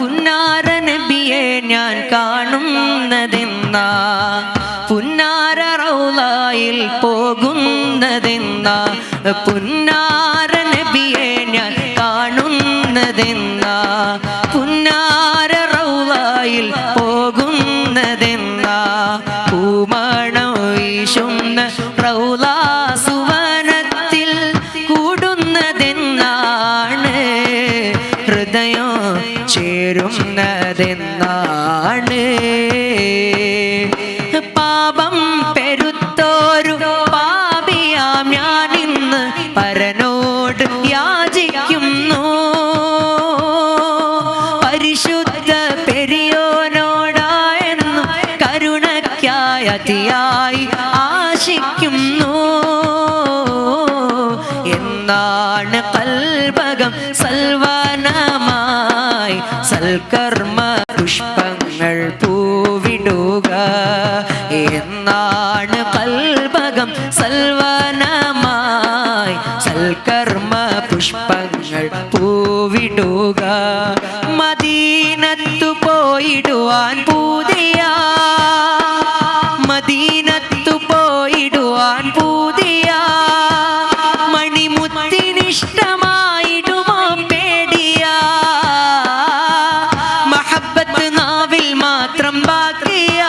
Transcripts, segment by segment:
പുന്നാര നബിയെ ഞാൻ കാണുന്നതെന്നാ പുന്നാര റൗളയിൽ പോകുന്നതെന്നാ പുന്നാര നബിയെ ഞാൻ കാണുന്നതെന്നാ പുന്നാര റൗളയിൽ പോകുന്നതെന്നാ പൂമണം വീശുന്ന റൗള സുവനത്തിൽ കൂടുന്നതെന്നാണ് ഹൃദയം ചേരുന്നതെന്നാണ് പാപം പെരുത്തോരു പാപിയാം ഞാനിന്ന് പരനോട് യാചിക്കുന്നു പരിശുദ്ധ പെരിയോനോടായെന്നും കരുണയ്ക്കായി അതിയായി ആശിക്കുന്നു എന്നാണ് കൽബകം സൽവനമായി സൽക്കർമ്മ പുഷ്പങ്ങൾ പൂവിടുക എന്നാണ് കൽബകം സൽവനമായി സൽക്കർമ്മ പുഷ്പങ്ങൾ പൂവിടുക മദീനത്തു പോയിടുവാൻ പൂതിയ മദീനത്തു പോയിടുവാൻ പൂതിയ മണിമുത്തിനിഷ്ടമായിടുമോ പേടിയ മഹബ്ബത്ത് നാവിൽ മാത്രം ബാക്കിയ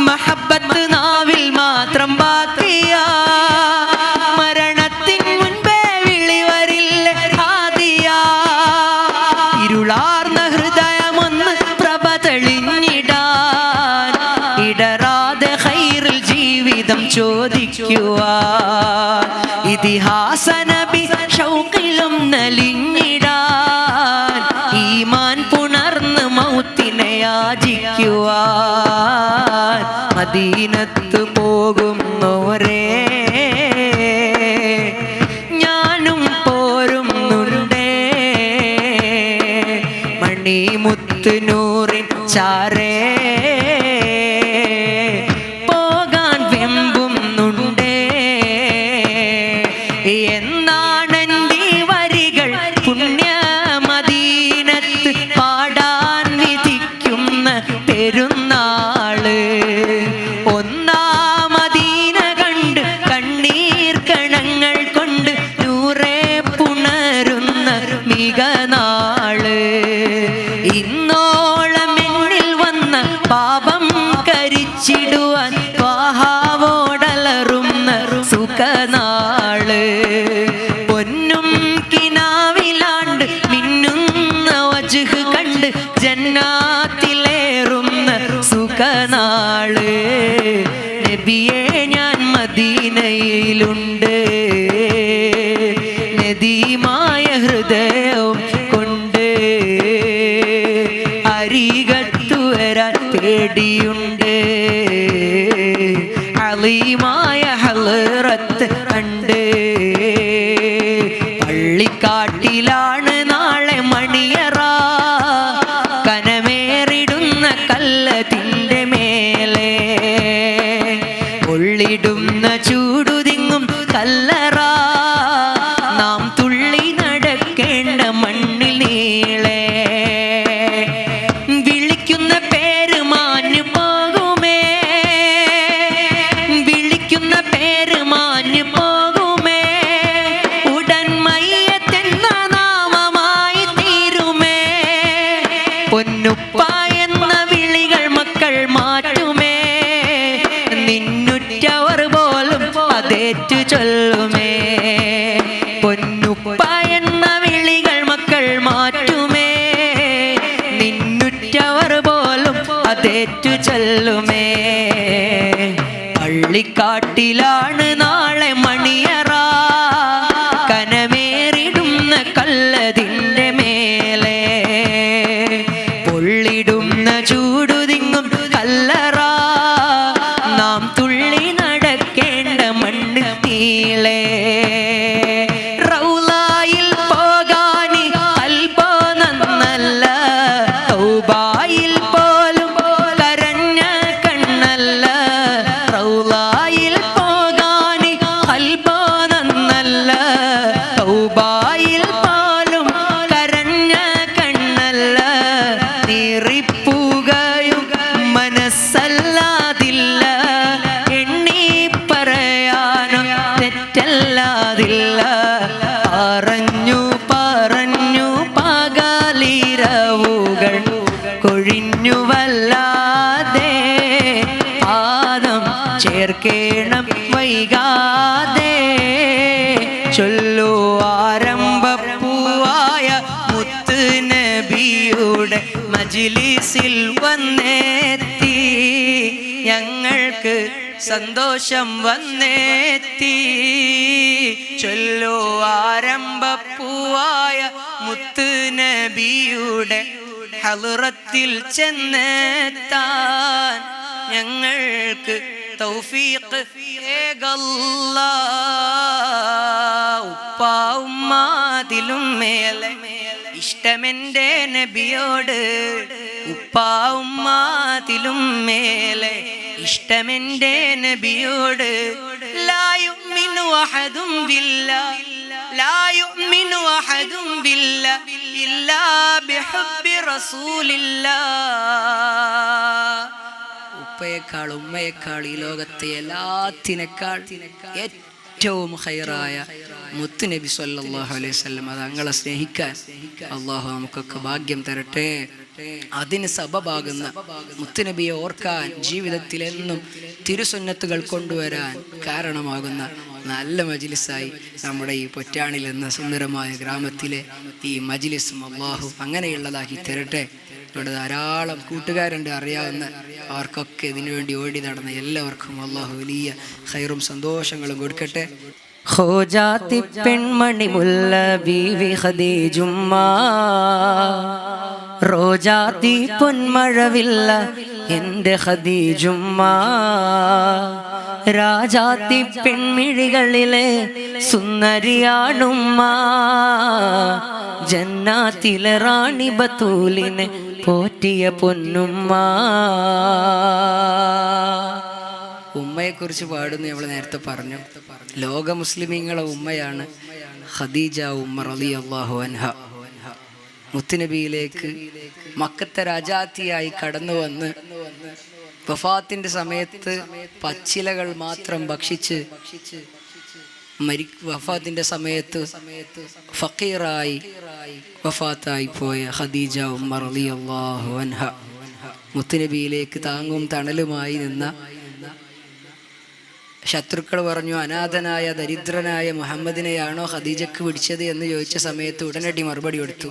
മഹബ്ബത്ത് നാവിൽ മാത്രം ബാക്കിയ മരണത്തിൻ മുൻപേ വിളി വരില്ല ഹാദിയ ഇരുളാർന്ന ഹൃദയമൊന്ന് പ്രഭ തെളിഞ്ഞിടാൻ ഇടറാതെ ഖൈറിൽ ജീവിതം ചോദിക്കുവാൻ ഇതിഹാസ നബി ഷൗഖിലും നലിഞ്ഞിടാൻ ഈമാൻ പുണർന്ന് മൗത്തിനെ യാചിക്കുവാൻ മദീനത്ത് പോകുന്നവരേ ഞാനും പോരുന്നുണ്ടേ മണിമുത്ത് നൂറിൻ ചാരേ പോകാൻ വെമ്പുന്നുണ്ടേ എന്നാണെന്റെ വരികൾ പുണ്യ മദീനത്ത് പാടാൻ വിധിക്കുന്ന പെരുന്നാള് ഒന്നാം മദീന കണ്ട് കണ്ണീർ കണങ്ങൾ കൊണ്ട് നൂറേ പുണരുന്ന മികനാള് ഇന്നോളം എന്നിൽ വന്ന പാപം കരിച്ചിടുവാൻ ത്വാഹാവോടലറുന്ന സുഖനാള് പൊന്നും കിനാവിലാണ്ട് മിന്നുന്ന വജ്ഹ് കണ്ട് ജന്നാത്തിലേറുന്ന സുഖനാള് നബിയെ ഞാൻ മദീനയിലുണ്ട് നദീമായ ഹൃദയവും കൊണ്ട് അരികത്തു വരാൻ പേടിയുണ്ട് അലീമായ ഹളറത്ത് കണ്ട് പള്ളിക്കാട്ടിലാണ് നാളെ മണിയറ കനമേറിടുന്ന കല്ലതിൻ്റെ മേലെ ഉള്ളിടുന്ന ചൂടുതിങ്ങും കല്ലറ നാം തുള്ളി നടക്കേണ്ട മണ്ണിൽ നീളെ വിളിക്കുന്ന പേര് മാഞ്ഞു പോകുമേ വിളിക്കുന്ന പേര് മാഞ്ഞു പോകുമേ ഉടൻ മയ്യത്തെന്ന നാമമായി തീരുമേ പൊന്നുപ്പ എന്ന വിളികൾ മക്കൾ മാറ്റുമേ നിന്നുറ്റവർ പോലും അതേറ്റു ചൊല്ലുമേ പൊന്നുപ്പ എന്ന വിളികൾ മക്കൾ മാറ്റുമേ നിന്നുറ്റവർ പോലും അതേറ്റു ചൊല്ലുമേ പള്ളിക്കാട്ടിലാണ് നാളെ മണിയറ കനമേറിടുന്ന കല്ലതിൻ്റെ മേലെ പൊള്ളിടുന്ന ചൂടുതിങ്ങും കല്ലറ നാം തുള്ളി നടക്കേണ്ട മണ്ണ് നീളെ റൗളയിൽ പോകാനി അൽബോ നന്നല്ല തൗബയിൽ പോലും കരഞ്ഞ കണ്ണല്ല റൗളയിൽ പോകാൻ മജ്ലിസിൽ വന്നെത്തി, ഞങ്ങൾക്ക് സന്തോഷം വന്നെത്തി. ചൊല്ലോ ആരംഭപ്പൂവായ മുത്ത് നബിയുടെ ഹളറത്തിൽ ചെന്നെത്താൻ ഞങ്ങൾക്ക് തൗഫീഖ് ഏകല്ലാ. ഉപ്പാ ഉമ്മാതിലും മേലെ ഇഷ്ടമെൻ്റെ നബിയോട്, ഉപ്പാ ഉമ്മാതിലും മേലെ ഇഷ്ടമെൻ്റെ നബിയോട്. ലാ യുഅ്മിനു അഹദും ബില്ലാഹ്, ലാ യുഅ്മിനു അഹദും ബില്ലാഹ് ഇല്ലാ ബിഹുബ്ബി റസൂലില്ലാഹ്. ഉപ്പയേക്കാൾ ഉമ്മയേക്കാൾ ഈ ലോകത്തെ എല്ലാത്തിനേക്കാൾ ഏറ്റവും ഖൈറായ മുത്ത് നബി സല്ലല്ലാഹു അലൈഹി വസല്ലം തങ്ങളെ സ്നേഹിക്കാൻ അല്ലാഹു നമുക്കൊക്കെ ഭാഗ്യം തരട്ടെ. അതിന് സബബാകുന്ന മുത്തുനബിയെ ഓർക്കാൻ, ജീവിതത്തിലെന്നും തിരുസുന്നത്തുകൾ കൊണ്ടുവരാൻ കാരണമാകുന്ന നല്ല മജ്ലിസായി നമ്മുടെ ഈ പൊറ്റാണിൽ എന്ന സുന്ദരമായ ഗ്രാമത്തിലെ ഈ മജ്ലിസും അല്ലാഹു അങ്ങനെയുള്ളതാക്കി തരട്ടെ. ഇവിടെ ധാരാളം കൂട്ടുകാരുണ്ട് അറിയാവുന്ന, അവർക്കൊക്കെ ഇതിനു വേണ്ടി ഓടി നടന്ന എല്ലാവർക്കും അല്ലാഹു വലിയ ഖൈറും സന്തോഷങ്ങളും കൊടുക്കട്ടെ. ഖോജാത്തി പെൺമണി മുല്ല ബീവി ഖദീജുമ്മ, റോജാത്തി പൊന്മഴവില്ല എൻ്റെ ഖദീജുമ്മ, രാജാത്തി പെൺമിഴികളിലെ സുന്ദരിയാണുമ്മ, ജന്നാത്തിലെ റാണി ബത്തൂലിനെ പോറ്റിയ പൊന്നുമ്മ. ഉമ്മയെക്കുറിച്ച് പാടുന്നു നമ്മൾ നേരത്തെ പറഞ്ഞു. ലോക മുസ്ലിമീങ്ങളെ ഉമ്മയാണ് ഖദീജ ഉമ്മ റളിയല്ലാഹു അൻഹ. മുത്തുനബിയിലേക്ക് മക്കത്തെ രാജാത്തിയായി കടന്നു വന്ന് വഫാത്തിന്റെ സമയത്ത് പച്ചിലകൾ മാത്രം ഭക്ഷിച്ച് വഫാത്തിന്റെ സമയത്ത് ഫഖീറായി വഫാത്തായി പോയ ഖദീജ ഉമ്മ റളിയല്ലാഹു അൻഹ. മുത്തുനബിയിലേക്ക് താങ്ങും തണലുമായി നിന്ന ശത്രുക്കൾ പറഞ്ഞു, അനാഥനായ ദരിദ്രനായ മുഹമ്മദിനെയാണോ ഖദീജക്ക് പിടിച്ചത് എന്ന് ചോദിച്ച സമയത്ത് ഉടനടി മറുപടി കൊടുത്തു,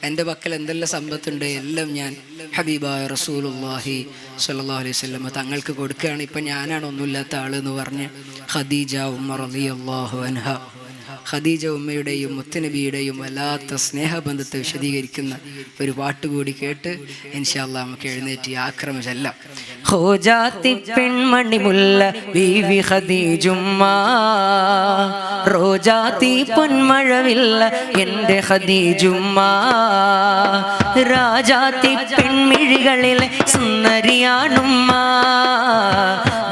എൻ്റെ പക്കൽ എന്തെല്ലാം സമ്പത്തുണ്ട് എല്ലാം ഞാൻ ഹബീബായ റസൂലുള്ളാഹി സ്വല്ലല്ലാഹു അലൈഹി വസല്ലം തങ്ങൾക്ക് കൊടുക്കുകയാണ്, ഇപ്പം ഞാനാണ് ഒന്നുമില്ലാത്ത ആളെന്ന് പറഞ്ഞ് ഖദീജ ഉമ്മ റളിയല്ലാഹു അൻഹ. ഖദീജ ഉമ്മയുടെയും മുത്തുനബിയുടെയും വല്ലാത്ത സ്നേഹബന്ധത്തെ വിശദീകരിക്കുന്ന ഒരു പാട്ടുകൂടി കേട്ട് ഇൻഷാ അല്ലാഹ് നമുക്ക് എഴുന്നേറ്റ് ആക്രമം ചെല്ലാം. ഖോജാത്തി പെൺമണി മുല്ല ബീവി ഖദീജുമ്മ, റോജാത്തി പൊന്മഴവില്ല എൻ്റെ ഖദീജുമ്മ, രാജാത്തി പെൺമിഴികളിലെ സുന്ദരിയാണുമ്മ,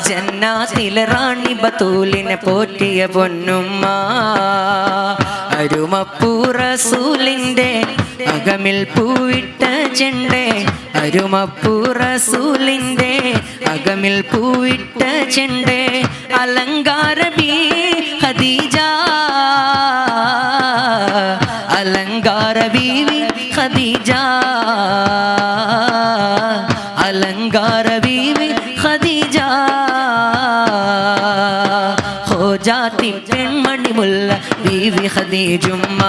ജന്നാത്തിലെ റാണി ബത്തൂലിനെ പോറ്റിയ പൊന്നുമ്മ, അരുമപ്പൂ റസൂലിൻ്റെ അകമിൽ പൂവിട്ട ചെണ്ടേ, അരുമപ്പൂ റസൂലിൻ്റെ അകമിൽ പൂവിട്ട ചെണ്ടേ, അലങ്കാര ബീ ഖദീജ, അലങ്കാര ബീവി ഖദീജ, അലങ്കാര ബീവി ഖദീജ. ഖോജാത്തി പെൺമണി മുല്ല ബീവി ഖദീജുമ്മ,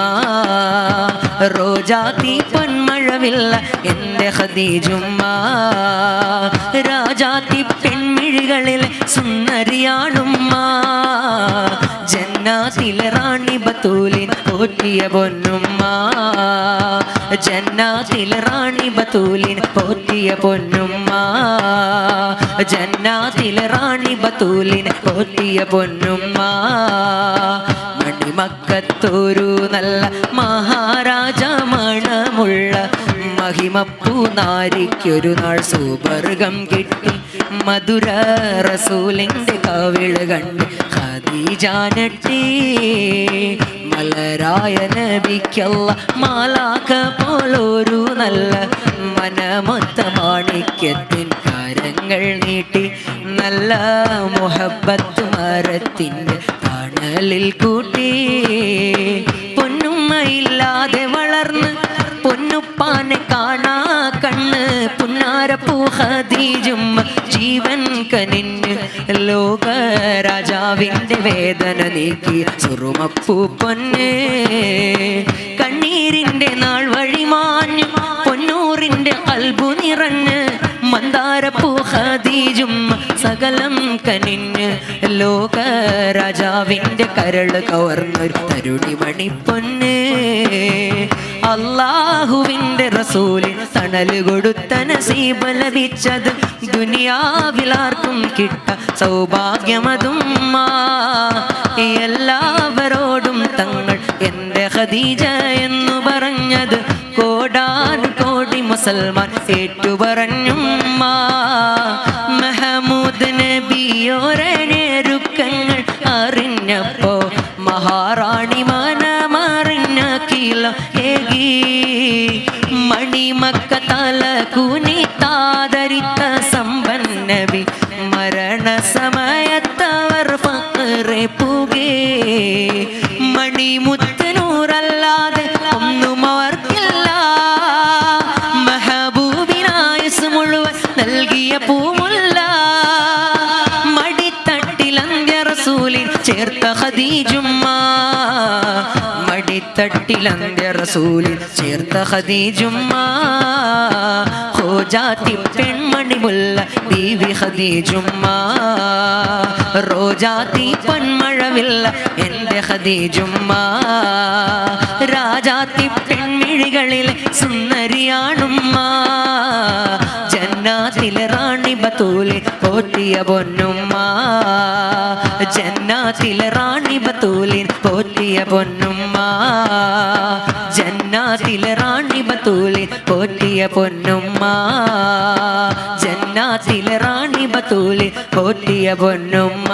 റോജാത്തി പൊന്മഴവില്ല എൻ്റെ ഖദീജുമ്മ, രാജാത്തി പെൺമിഴികളിൽ സുന്ദരിയാണുമ്മ, ജന്നാത്തിലെ റാണി ബത്തൂലിൻ പോറ്റിയ പൊന്നുമ്മ, ജന്നാത്തിലെ റാണി ബത്തൂലിൻ പോറ്റിയ പൊന്നുമ്മ, ജന്നാത്തിലെ റാണി ബത്തൂലിൻ പോറ്റിയ പൊന്നുമ്മ. മണിമക്കത്തൊരു നല്ല മഹാരാജ മണമുള്ള മഹിമപ്പൂ നാരിക്കൊരു നാൾ സുവർഗം കിട്ടി, മധുര റസൂലിൻ്റെ കവിള് കണ്ട് ഖദീജ ഞെട്ടി, മലരായ നബിക്കല്ല മാലാഖ പോലൊരു നല്ല മനമൊത്ത മാണിക്യത്തിൻ കരങ്ങൾ നീട്ടി, നല്ല മുഹബ്ബത്ത് മരത്തിൻ്റെ തണലിൽ കൂട്ടി, പൊന്നുമ്മയില്ലാതെ വളർന്ന് പൊന്നുപ്പാനെ കാണാ കണ്ണ്, പുന്നാരപ്പൂ ഖദീജുമ്മ ജീവൻ കനിഞ്ഞ് ലോക രാജാവിൻ്റെ വേദന നീക്കി സുറുമപ്പൂ പൊന്ന്, കണ്ണീരിൻ്റെ നാൾ വഴിമാഞ്ഞു പൊന്നൂറിൻ്റെ കനിഞ്ഞ് ലോക രാജാവിൻ്റെ കരള് കവർന്നൊരു തരുണി മണിപ്പൊന്ന് അല്ലാഹുവിൻ്റെ റസൂലിന് തണല് കൊടുത്ത നസീബ് ലഭിച്ചത് ദുനിയാവിലാർക്കും കിട്ട സൗഭാഗ്യമതും എല്ലാവരോടും തങ്ങൾ എൻ്റെ ഖദീജ എന്നു പറഞ്ഞത് കോടാനുകോടി മുസൽമാൻ ഏറ്റുപറഞ്ഞു മഹമൂദ് നബിയോരനേരുക്കങ്ങൾ അറിഞ്ഞപ്പോ മഹാറാണി മനമറിഞ്ഞ കില ഏകി മണിമക്ക തല കുനിത്താദരിത്ത സമ്പന്നബി മരണസമയത്തവർ ഫഖറെ പുകേ മണിമുത്തനൂറല്ലാതെ ഒന്നും അവർക്കില്ല മെഹബൂബിനായുസ് മുഴുവൻ നൽകിയ പൂമുല്ല മടിത്തട്ടിലന്ത്യ റസൂലിൻ ചേർത്ത ഖദീജുമ്മ മടിത്തട്ടിലന്ത്യ റസൂലിൻ ചേർത്ത ഖദീജുമ്മ ഹോജാത്തി പെൺമണി മുല്ല ബീവി ഖദീജുമ്മ റോജാത്തി പൊന്മഴവില്ല എൻ്റെ ഖദീജുമ്മ രാജാത്തി പെൺമിഴികളിലെ സുന്ദരിയാണുമ്മ ജന്നാത്തിലെ റാണി ബത്തൂലെ പോറ്റിയ പൊന്നുമ്മ ജന്നാത്തിലെ റാണി ബത്തൂലിൻ പോറ്റിയ പൊന്നുമ്മ ജന്നാത്തിലെ റാണി ബത്തൂലിൻ പോറ്റിയ പൊന്നുമ്മ ജന്നാത്തിലെ റാണി ബത്തൂലിൻ പോറ്റിയ പൊന്നുമ്മ